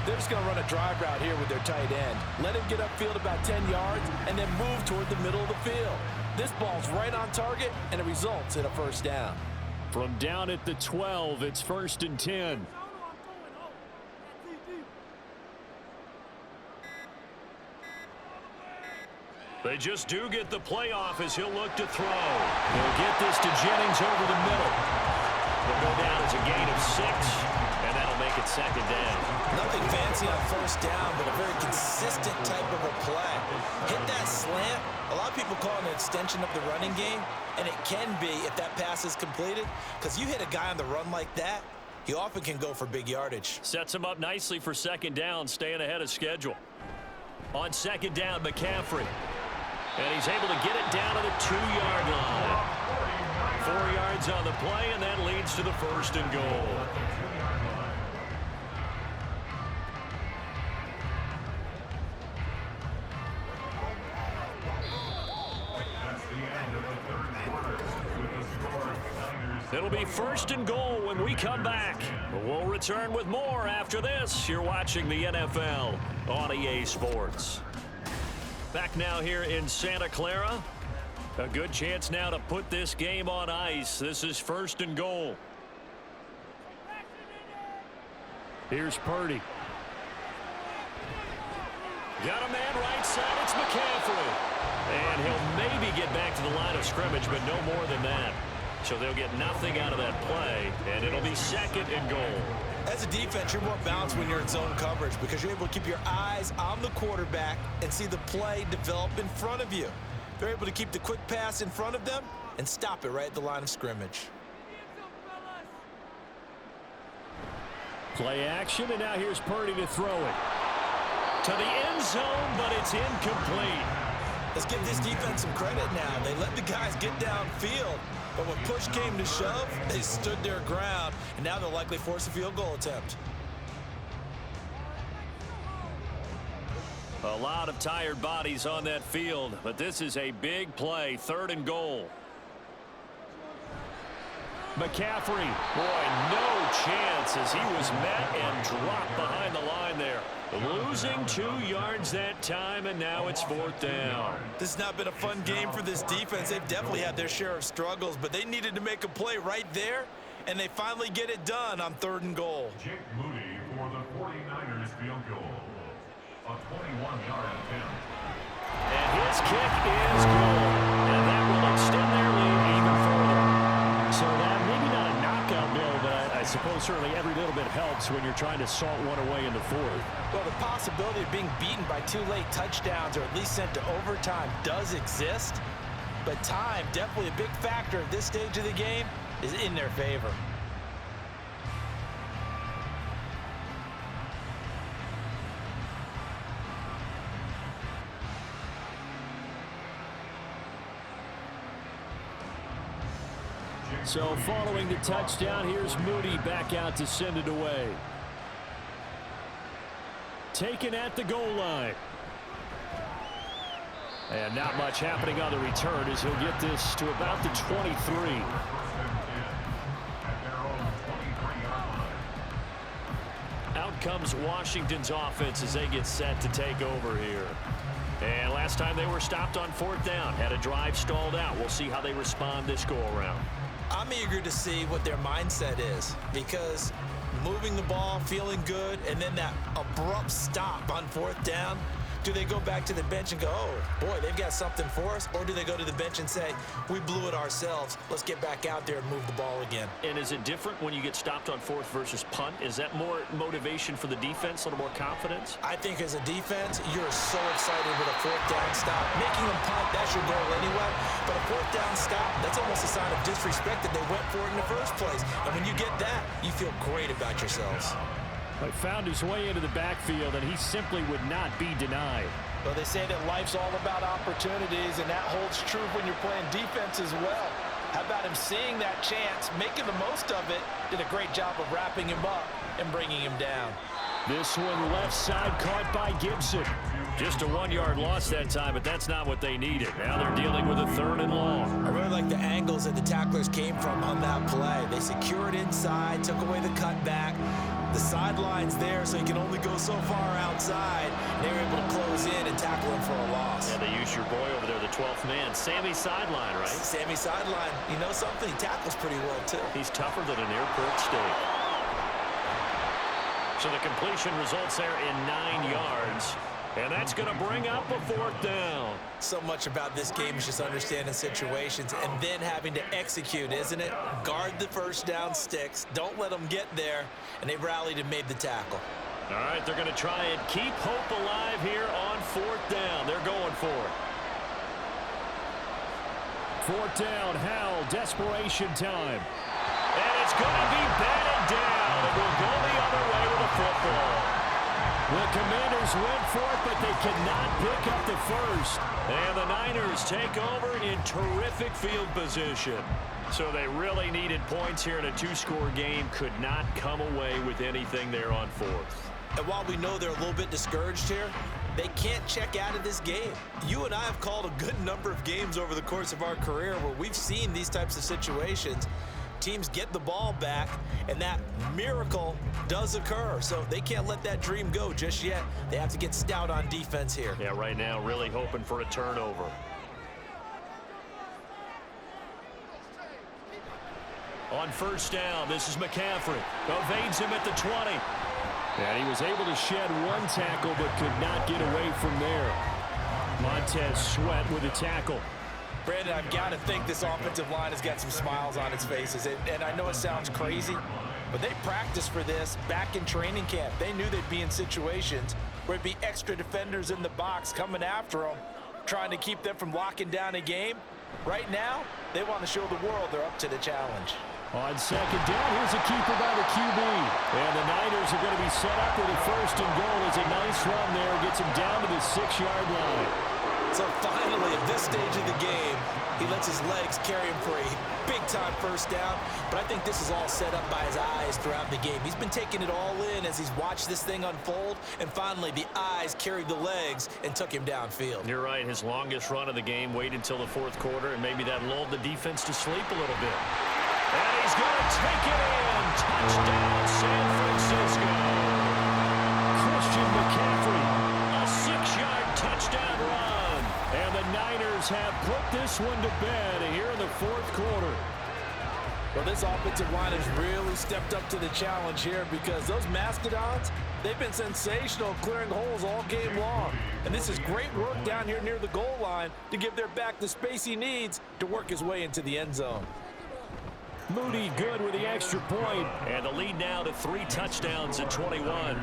They're just going to run a drive route here with their tight end. Let him get upfield about 10 yards and then move toward the middle of the field. This ball's right on target, and it results in a first down. From down at the 12, it's 1st and 10. They just do get the playoff as he'll look to throw. He'll get this to Jennings over the middle. Will go down as a gain of 6, and that'll make it 2nd down. Nothing fancy on first down, but a very consistent type of a play. Hit that slant. A lot of people call it an extension of the running game, and it can be if that pass is completed, because you hit a guy on the run like that, he often can go for big yardage. Sets him up nicely for 2nd down, staying ahead of schedule. On 2nd down, McCaffrey. And he's able to get it down to the 2-yard line. 4 yards on the play, and that leads to the 1st and goal. It'll be 1st and goal when we come back. We'll return with more after this. You're watching the NFL on EA Sports. Back now here in Santa Clara. A good chance now to put this game on ice. This is 1st and goal. Here's Purdy. Got a man right side. It's McCaffrey. And he'll maybe get back to the line of scrimmage, but no more than that. So they'll get nothing out of that play, and it'll be 2nd and goal. As a defense, you're more balanced when you're in zone coverage because you're able to keep your eyes on the quarterback and see the play develop in front of you. They're able to keep the quick pass in front of them and stop it right at the line of scrimmage. Play action, and now here's Purdy to throw it. To the end zone, but it's incomplete. Let's give this defense some credit now. They let the guys get downfield, but when push came to shove, they stood their ground, and now they'll likely force a field goal attempt. A lot of tired bodies on that field, but this is a big play, 3rd and goal. McCaffrey. Boy, no chance as he was met and dropped behind the line there. Losing 2 yards that time, and now it's 4th down. This has not been a fun game for this defense. They've definitely had their share of struggles, but they needed to make a play right there, and they finally get it done on 3rd and goal. Jake Moody for the 49ers field goal. A 21-yard attempt. And his kick is good. And that will extend their lead even further. So that maybe not a knockout blow, but I suppose certainly every little bit helps when you're trying to salt one away in the 4th. Well, the possibility of being beaten by 2 late touchdowns or at least sent to overtime does exist, but time, definitely a big factor at this stage of the game, is in their favor. So following the touchdown, here's Moody back out to send it away. Taken at the goal line. And not much happening on the return as he'll get this to about the 23. Out comes Washington's offense as they get set to take over here. And last time they were stopped on 4th down, had a drive stalled out. We'll see how they respond this go-around. I'm eager to see what their mindset is because moving the ball, feeling good, and then that abrupt stop on 4th down, do they go back to the bench and go, oh, boy, they've got something for us? Or do they go to the bench and say, we blew it ourselves. Let's get back out there and move the ball again. And is it different when you get stopped on 4th versus punt? Is that more motivation for the defense, a little more confidence? I think as a defense, you're so excited with a 4th down stop. Making them punt, that's your goal anyway. But a 4th down stop, that's almost a sign of disrespect that they went for it in the first place. And when you get that, you feel great about yourselves. He found his way into the backfield, and he simply would not be denied. Well, they say that life's all about opportunities, and that holds true when you're playing defense as well. How about him seeing that chance, making the most of it, did a great job of wrapping him up and bringing him down. This one left side caught by Gibson. Just a 1-yard loss that time, but that's not what they needed. Now they're dealing with a 3rd and long. I really like the angles that the tacklers came from on that play. They secured inside, took away the cutback. The sideline's there, so he can only go so far outside. They were able to close in and tackle him for a loss. Yeah, they use your boy over there, the 12th man. Sammy Sideline, right? Sammy Sideline. You know something? He tackles pretty well, too. He's tougher than an airport steak. So the completion results there in 9 yards. And that's going to bring up a 4th down. So much about this game is just understanding situations and then having to execute, isn't it? Guard the first down sticks. Don't let them get there. And they rallied and made the tackle. All right, they're going to try and keep hope alive here on 4th down. They're going for it. 4th down, Howell, desperation time. And it's going to be batted down. It will go the other way with a football. The Commanders went for it, but they cannot pick up the first. And the Niners take over in terrific field position. So they really needed points here in a 2-score game. Could not come away with anything there on 4th. And while we know they're a little bit discouraged here, they can't check out of this game. You and I have called a good number of games over the course of our career where we've seen these types of situations. Teams get the ball back, and that miracle does occur. So they can't let that dream go just yet. They have to get stout on defense here. Yeah, right now really hoping for a turnover. On 1st down, this is McCaffrey. Evades him at the 20. And he was able to shed 1 tackle, but could not get away from there. Montez Sweat with a tackle. Brandon, I've got to think this offensive line has got some smiles on its faces. And I know it sounds crazy, but they practiced for this back in training camp. They knew they'd be in situations where it'd be extra defenders in the box coming after them, trying to keep them from locking down a game. Right now, they want to show the world they're up to the challenge. On 2nd down, here's a keeper by the QB. And the Niners are going to be set up with a 1st and goal. It's a nice run there. Gets him down to the 6-yard line. So finally, at this stage of the game, he lets his legs carry him for a big-time 1st down. But I think this is all set up by his eyes throughout the game. He's been taking it all in as he's watched this thing unfold. And finally, the eyes carried the legs and took him downfield. You're right. His longest run of the game, waited until the 4th quarter, and maybe that lulled the defense to sleep a little bit. And he's going to take it in. Touchdown, San Francisco. Christian McCaffrey. A 6-yard touchdown run. And the Niners have put this one to bed here in the 4th quarter. Well, this offensive line has really stepped up to the challenge here because those Mastodons, they've been sensational clearing holes all game long. And this is great work down here near the goal line to give their back the space he needs to work his way into the end zone. Moody good with the extra point. And the lead now to 3 touchdowns at 21.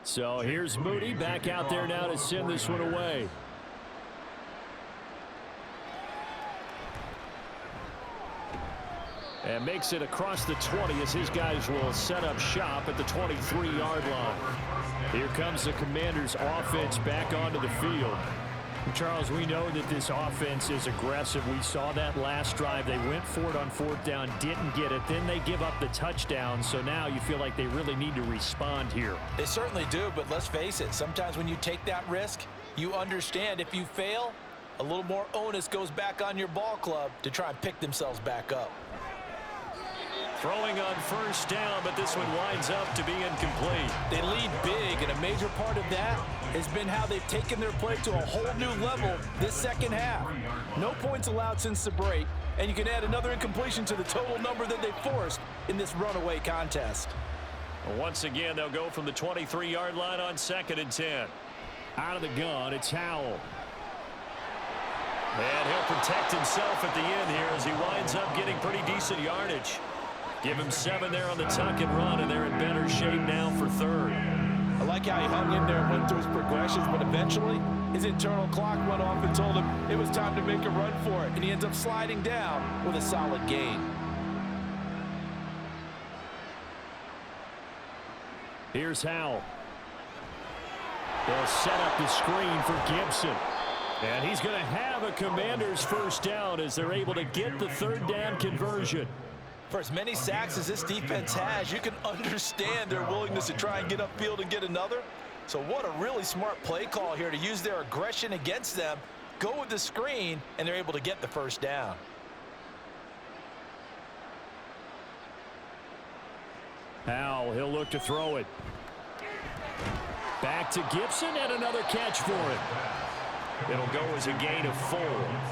So here's Moody back out there now to send this one away. And makes it across the 20 as his guys will set up shop at the 23-yard line. Here comes the Commanders' offense back onto the field. Charles, we know that this offense is aggressive. We saw that last drive. They went for it on 4th down, didn't get it. Then they give up the touchdown. So now you feel like they really need to respond here. They certainly do, but let's face it. Sometimes when you take that risk, you understand if you fail, a little more onus goes back on your ball club to try and pick themselves back up. Throwing on 1st down, but this one winds up to be incomplete. They lead big, and a major part of that has been how they've taken their play to a whole new level this second half. No points allowed since the break, and you can add another incompletion to the total number that they forced in this runaway contest. Once again, they'll go from the 23-yard line on 2nd and 10. Out of the gun, it's Howell. And he'll protect himself at the end here as he winds up getting pretty decent yardage. Give him 7 there on the tuck and run, and they're in better shape now for 3rd. I like how he hung in there and went through his progressions, but eventually his internal clock went off and told him it was time to make a run for it, and he ends up sliding down with a solid gain. Here's Howell. They'll set up the screen for Gibson. And he's going to have a Commander's first down as they're able to get the 3rd down conversion. For as many sacks as this defense has, you can understand their willingness to try and get upfield and get another. So what a really smart play call here to use their aggression against them, go with the screen, and they're able to get the first down. Howell, he'll look to throw it. Back to Gibson, and another catch for him. It'll go as a gain of 4,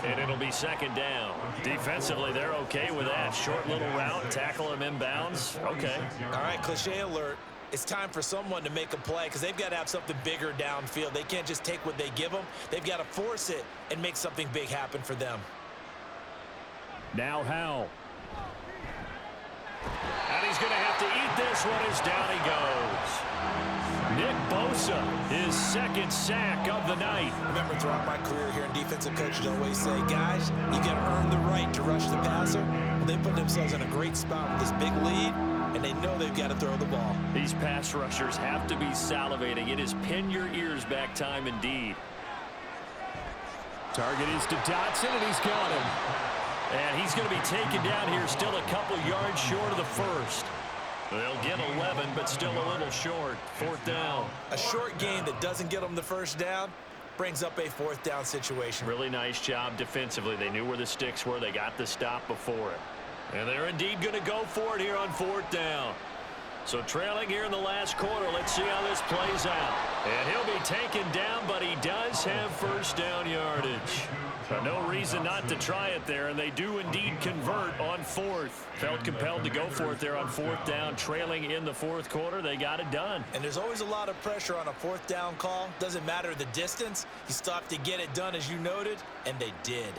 and it'll be 2nd down. Defensively, they're okay with that. Short little route, tackle him inbounds. Okay. All right, cliche alert. It's time for someone to make a play because they've got to have something bigger downfield. They can't just take what they give them. They've got to force it and make something big happen for them. Now Howell. And he's going to have to eat this one as down he goes. Nick Bosa, his 2nd sack of the night. Remember, throughout my career here in defensive coaches always say, guys, you got to earn the right to rush the passer. Well, they put themselves in a great spot with this big lead, and they know they've got to throw the ball. These pass rushers have to be salivating. It is pin your ears back time indeed. Target is to Dotson, and he's got him. And he's going to be taken down here, still a couple yards short of the first. They'll get 11, but still a little short. 4th down. A short gain that doesn't get them the first down brings up a 4th down situation. Really nice job defensively. They knew where the sticks were. They got the stop before it. And they're indeed going to go for it here on 4th down. So trailing here in the last quarter, let's see how this plays out. And he'll be taken down, but he does have first down yardage. No reason not to try it there, and they do indeed convert on 4th. Felt compelled to go for it there on 4th down, trailing in the 4th quarter. They got it done. And there's always a lot of pressure on a 4th down call. Doesn't matter the distance. You stop to get it done, as you noted, and they did.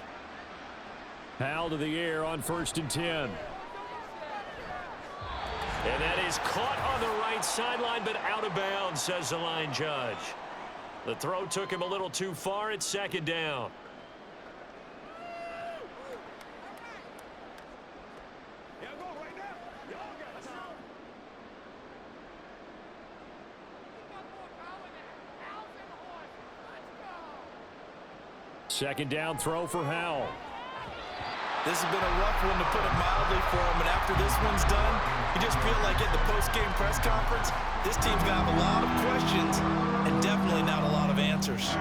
Howell to the air on 1st and 10. And that is caught on the right sideline, but out of bounds, says the line judge. The throw took him a little too far. It's 2nd down. Second down throw for Howell. This has been a rough one, to put it mildly, for him, and after this one's done, you just feel like at the post-game press conference, this team's going to have a lot of questions and definitely not a lot of answers.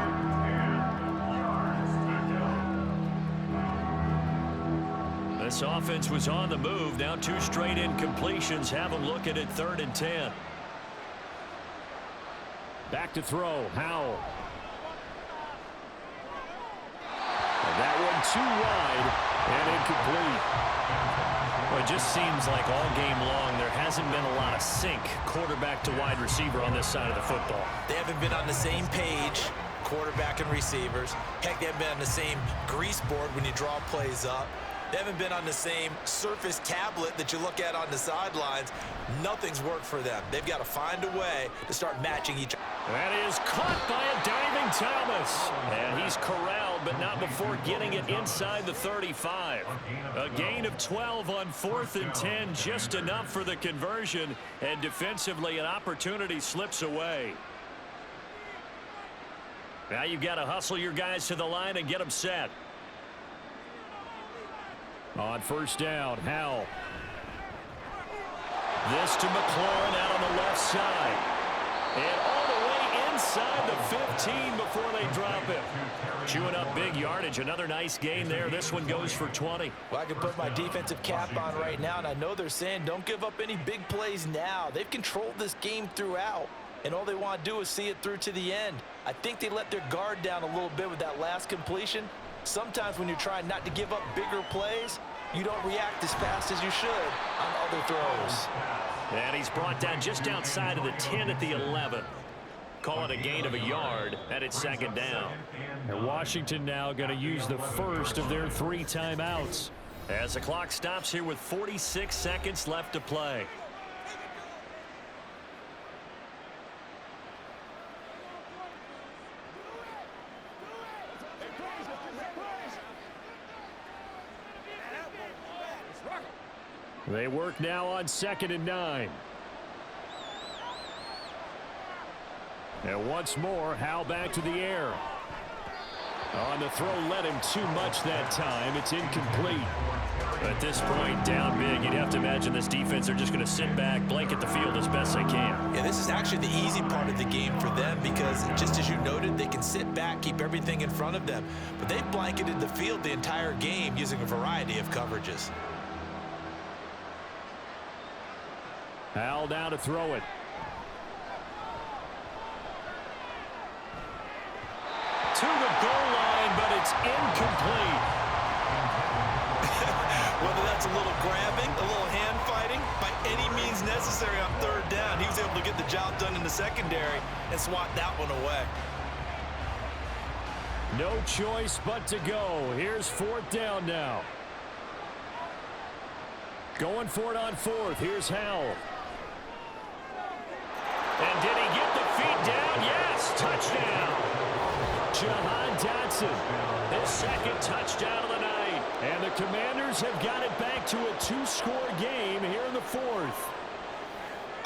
This offense was on the move. Now 2 straight incompletions have them looking at 3rd and 10. Back to throw, Howell. And that one too wide and incomplete. Well, it just seems like all game long there hasn't been a lot of sync quarterback to wide receiver on this side of the football. They haven't been on the same page, quarterback and receivers. Heck, they haven't been on the same grease board when you draw plays up. They haven't been on the same surface tablet that you look at on the sidelines. Nothing's worked for them. They've got to find a way to start matching each other. That is caught by a diving Thomas. And he's corralled, but not before getting it inside the 35. A gain of 12 on 4th and 10, just enough for the conversion. And defensively, an opportunity slips away. Now you've got to hustle your guys to the line and get them set. On 1st down, Howell. This to McLaurin out on the left side. And all the way inside the 15 before they drop him. Chewing up big yardage. Another nice gain there. This one goes for 20. Well, I can put my defensive cap on right now, and I know they're saying don't give up any big plays now. They've controlled this game throughout, and all they want to do is see it through to the end. I think they let their guard down a little bit with that last completion. Sometimes when you're trying not to give up bigger plays, you don't react as fast as you should on other throws. And he's brought down just outside of the 10 at the 11. Call it a gain of a yard, and it's second down. And Washington now going to use the first of their 3 timeouts. As the clock stops here with 46 seconds left to play. They work now on 2nd and 9. And once more, Howell back to the air. On the throw, led him too much that time. It's incomplete. At this point, down big, you'd have to imagine this defense are just going to sit back, blanket the field as best they can. Yeah, this is actually the easy part of the game for them because, just as you noted, they can sit back, keep everything in front of them. But they've blanketed the field the entire game using a variety of coverages. Howell down to throw it. To the goal line, but it's incomplete. Whether that's a little grabbing, a little hand fighting, by any means necessary on 3rd down, he was able to get the job done in the secondary and swat that one away. No choice but to go. Here's 4th down now. Going for it on 4th. Here's Howell. And did he get the feet down? Yes, touchdown. Jahan Dotson, His 2nd touchdown of the night. and the Commanders have got it back to a 2-score game here in the 4th.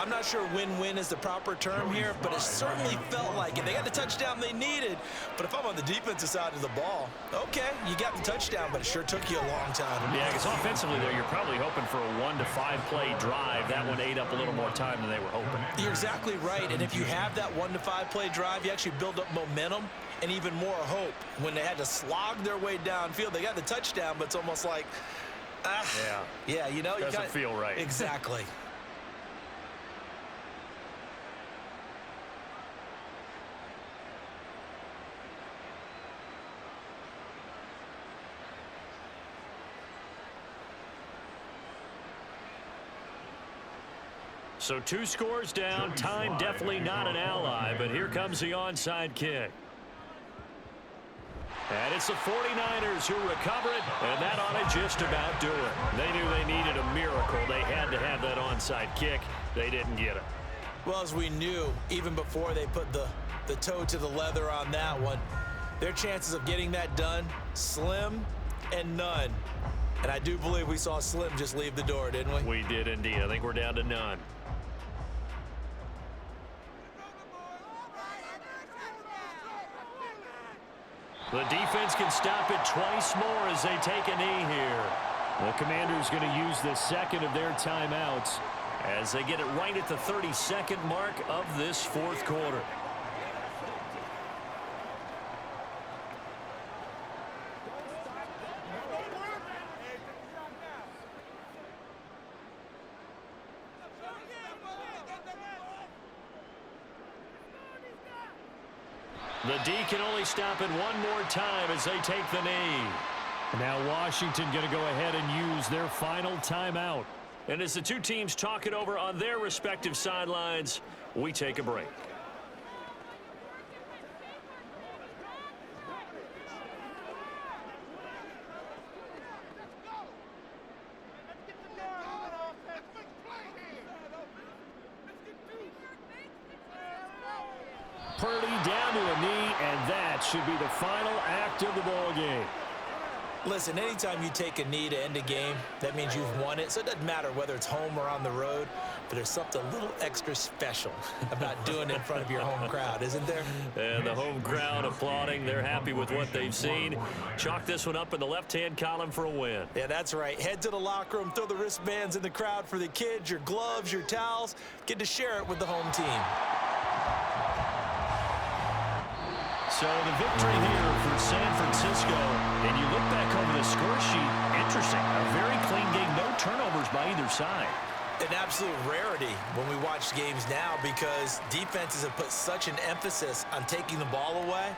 I'm not sure win-win is the proper term here, but it certainly felt like it. They got the touchdown they needed, but if I'm on the defensive side of the ball, okay, you got the touchdown, but it sure took you a long time. Yeah, because offensively, though, you're probably hoping for a 1 to 5 play drive. That one ate up a little more time than they were hoping. You're exactly right, and if you have that 1 to 5 play drive, you actually build up momentum and even more hope. When they had to slog their way downfield, they got the touchdown, but it's almost like, yeah, you know, Doesn't feel right. Exactly. So 2 scores down. Time definitely not an ally, but here comes the onside kick. And it's the 49ers who recover it, and that ought to just about do it. They knew they needed a miracle. They had to have that onside kick. They didn't get it. Well, as we knew, even before they put the toe to the leather on that one, their chances of getting that done, slim and none. And I do believe we saw Slim just leave the door, didn't we? We did indeed. I think we're down to none. The defense can stop it twice more as they take a knee here. The Commanders going to use the 2nd of their timeouts as they get it right at the 32nd mark of this 4th quarter. The D can only stop it one more time as they take the knee. Now Washington going to go ahead and use their final timeout. And as the 2 teams talk it over on their respective sidelines, we take a break. Purdy down to a knee, and that should be the final act of the ball game. Listen, anytime you take a knee to end a game, that means you've won it. So it doesn't matter whether it's home or on the road, but there's something a little extra special about doing it in front of your home crowd, isn't there? And the home crowd applauding. They're happy with what they've seen. Chalk this one up in the left-hand column for a win. Yeah, that's right. Head to the locker room, throw the wristbands in the crowd for the kids, your gloves, your towels. Get to share it with the home team. So the victory here for San Francisco, and you look back over the score sheet, interesting. A very clean game, no turnovers by either side. An absolute rarity when we watch games now because defenses have put such an emphasis on taking the ball away.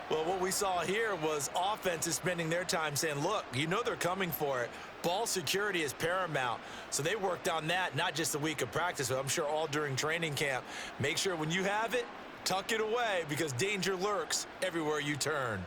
Well, what we saw here was offense is spending their time saying, look, you know they're coming for it. Ball security is paramount. So they worked on that, not just a week of practice, but I'm sure all during training camp. Make sure when you have it, tuck it away because danger lurks everywhere you turn.